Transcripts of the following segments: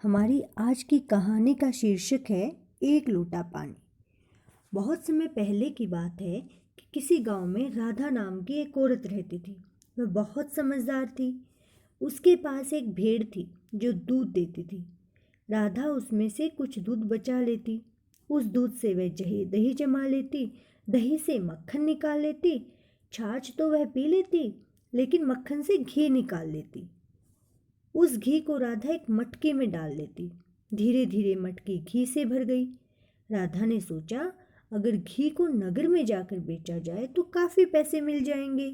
हमारी आज की कहानी का शीर्षक है एक लोटा पानी। बहुत समय पहले की बात है कि किसी गांव में राधा नाम की एक औरत रहती थी। वह बहुत समझदार थी। उसके पास एक भेड़ थी जो दूध देती थी। राधा उसमें से कुछ दूध बचा लेती। उस दूध से वह दही जमा लेती, दही से मक्खन निकाल लेती। छाछ तो वह पी लेती, लेकिन मक्खन से घी निकाल लेती। उस घी को राधा एक मटके में डाल लेती। धीरे धीरे मटकी घी से भर गई। राधा ने सोचा, अगर घी को नगर में जाकर बेचा जाए तो काफ़ी पैसे मिल जाएंगे।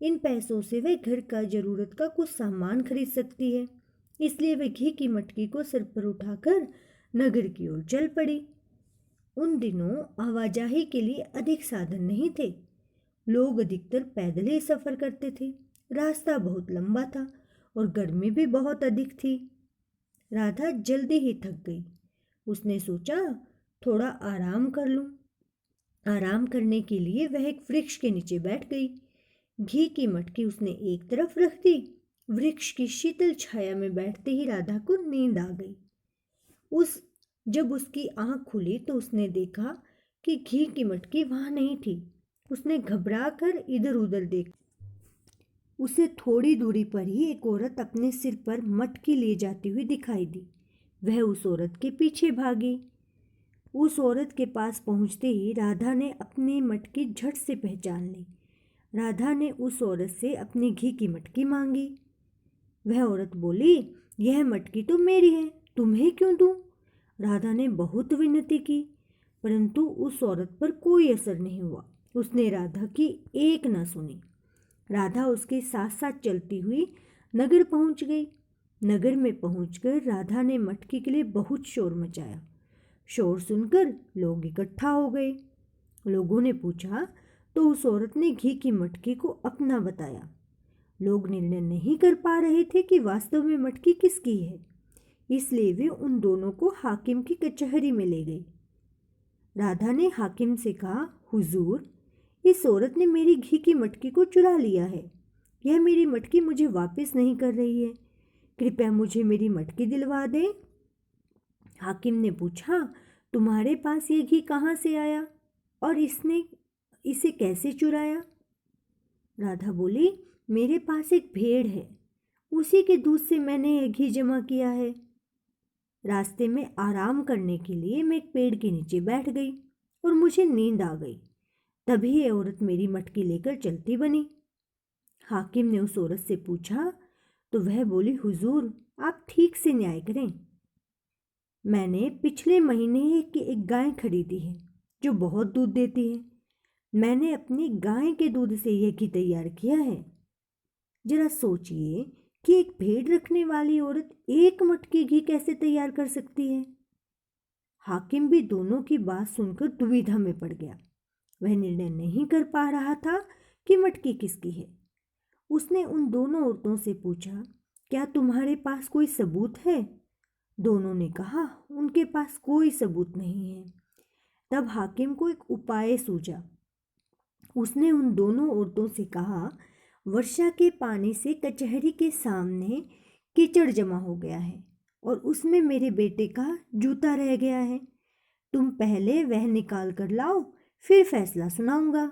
इन पैसों से वह घर का ज़रूरत का कुछ सामान खरीद सकती है। इसलिए वह घी की मटकी को सिर पर उठाकर नगर की ओर चल पड़ी। उन दिनों आवाजाही के लिए अधिक साधन नहीं थे। लोग अधिकतर पैदल ही सफ़र करते थे। रास्ता बहुत लंबा था और गर्मी भी बहुत अधिक थी। राधा जल्दी ही थक गई। उसने सोचा, थोड़ा आराम कर लूं। आराम करने के लिए वह एक वृक्ष के नीचे बैठ गई। घी की मटकी उसने एक तरफ रख दी। वृक्ष की शीतल छाया में बैठते ही राधा को नींद आ गई। जब उसकी आंख खुली तो उसने देखा कि घी की मटकी वहां नहीं थी। उसने घबरा कर इधर उधर देखा। उसे थोड़ी दूरी पर ही एक औरत अपने सिर पर मटकी ले जाती हुई दिखाई दी। वह उस औरत के पीछे भागी। उस औरत के पास पहुंचते ही राधा ने अपनी मटकी झट से पहचान ली। राधा ने उस औरत से अपनी घी की मटकी मांगी। वह औरत बोली, यह मटकी तो मेरी है, तुम्हें क्यों दूं? राधा ने बहुत विनती की, परंतु उस औरत पर कोई असर नहीं हुआ। उसने राधा की एक न सुनी। राधा उसके साथ साथ चलती हुई नगर पहुंच गई। नगर में पहुंचकर राधा ने मटकी के लिए बहुत शोर मचाया। शोर सुनकर लोग इकट्ठा हो गए। लोगों ने पूछा तो उस औरत ने घी की मटकी को अपना बताया। लोग निर्णय नहीं कर पा रहे थे कि वास्तव में मटकी किसकी है, इसलिए वे उन दोनों को हाकिम की कचहरी में ले गए। राधा ने हाकिम से कहा, हुजूर, इस औरत ने मेरी घी की मटकी को चुरा लिया है। यह मेरी मटकी मुझे वापस नहीं कर रही है। कृपया मुझे मेरी मटकी दिलवा दें। हाकिम ने पूछा, तुम्हारे पास ये घी कहाँ से आया और इसने इसे कैसे चुराया? राधा बोली, मेरे पास एक भेड़ है, उसी के दूध से मैंने यह घी जमा किया है। रास्ते में आराम करने के लिए मैं एक पेड़ के नीचे बैठ गई और मुझे नींद आ गई। तभी ये औरत मेरी मटकी लेकर चलती बनी। हाकिम ने उस औरत से पूछा तो वह बोली, हुजूर, आप ठीक से न्याय करें। मैंने पिछले महीने एक गाय खरीदी है जो बहुत दूध देती है। मैंने अपनी गाय के दूध से यह घी तैयार किया है। जरा सोचिए कि एक भेड़ रखने वाली औरत एक मटकी घी कैसे तैयार कर सकती है। हाकिम भी दोनों की बात सुनकर दुविधा में पड़ गया। वह निर्णय नहीं कर पा रहा था कि मटकी किसकी है। उसने उन दोनों औरतों से पूछा, क्या तुम्हारे पास कोई सबूत है? दोनों ने कहा, उनके पास कोई सबूत नहीं है। तब हाकिम को एक उपाय सूझा। उसने उन दोनों औरतों से कहा, वर्षा के पानी से कचहरी के सामने कीचड़ जमा हो गया है और उसमें मेरे बेटे का जूता रह गया है। तुम पहले वह निकाल कर लाओ, फिर फैसला सुनाऊंगा।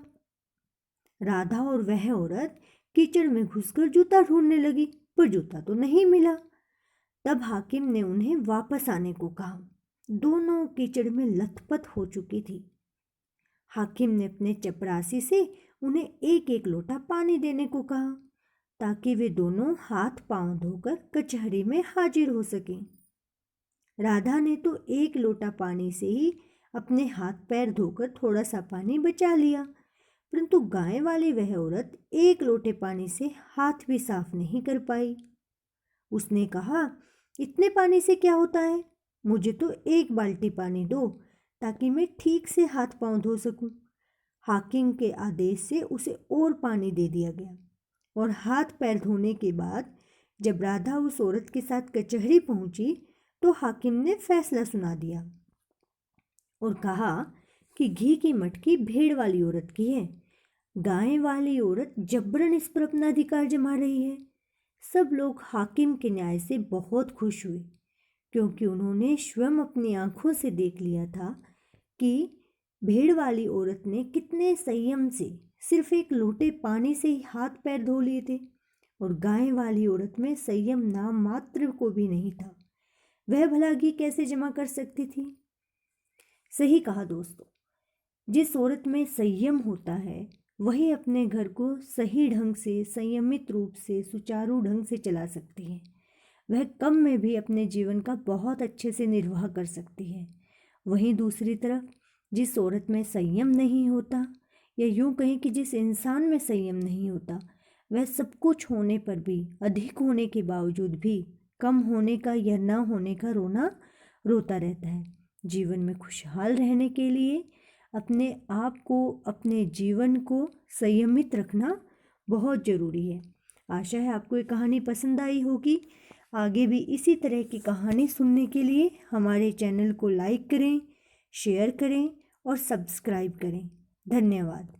राधा और वह औरत कीचड़ में घुसकर जूता ढूंढने लगी, पर जूता तो नहीं मिला। तब हाकिम ने उन्हें वापस आने को कहा। दोनों कीचड़ में लथपथ हो चुकी थी। हाकिम ने अपने चपरासी से उन्हें एक एक लोटा पानी देने को कहा ताकि वे दोनों हाथ पांव धोकर कचहरी में हाजिर हो सकें। राधा ने तो एक लोटा पानी से ही अपने हाथ पैर धोकर थोड़ा सा पानी बचा लिया, परंतु गाय वाली वह औरत एक लोटे पानी से हाथ भी साफ नहीं कर पाई। उसने कहा, इतने पानी से क्या होता है? मुझे तो एक बाल्टी पानी दो ताकि मैं ठीक से हाथ पांव धो सकूं। हाकिम के आदेश से उसे और पानी दे दिया गया और हाथ पैर धोने के बाद जब राधा उस औरत के साथ कचहरी पहुंची तो हाकिम ने फैसला सुना दिया और कहा कि घी की मटकी भेड़ वाली औरत की है। गाय वाली औरत जबरन इस पर अपना अधिकार जमा रही है। सब लोग हाकिम के न्याय से बहुत खुश हुए, क्योंकि उन्होंने स्वयं अपनी आंखों से देख लिया था कि भेड़ वाली औरत ने कितने संयम से सिर्फ एक लोटे पानी से ही हाथ पैर धो लिए थे, और गाय वाली औरत में संयम नाम मात्र को भी नहीं था। वह भला घी कैसे जमा कर सकती थी? सही कहा दोस्तों, जिस औरत में संयम होता है वही अपने घर को सही ढंग से, संयमित रूप से, सुचारू ढंग से चला सकती है। वह कम में भी अपने जीवन का बहुत अच्छे से निर्वाह कर सकती है। वहीं दूसरी तरफ जिस औरत में संयम नहीं होता, या यूं कहें कि जिस इंसान में संयम नहीं होता, वह सब कुछ होने पर भी, अधिक होने के बावजूद भी कम होने का या न होने का रोना रोता रहता है। जीवन में खुशहाल रहने के लिए अपने आप को, अपने जीवन को संयमित रखना बहुत ज़रूरी है। आशा है आपको ये कहानी पसंद आई होगी। आगे भी इसी तरह की कहानी सुनने के लिए हमारे चैनल को लाइक करें, शेयर करें और सब्सक्राइब करें। धन्यवाद।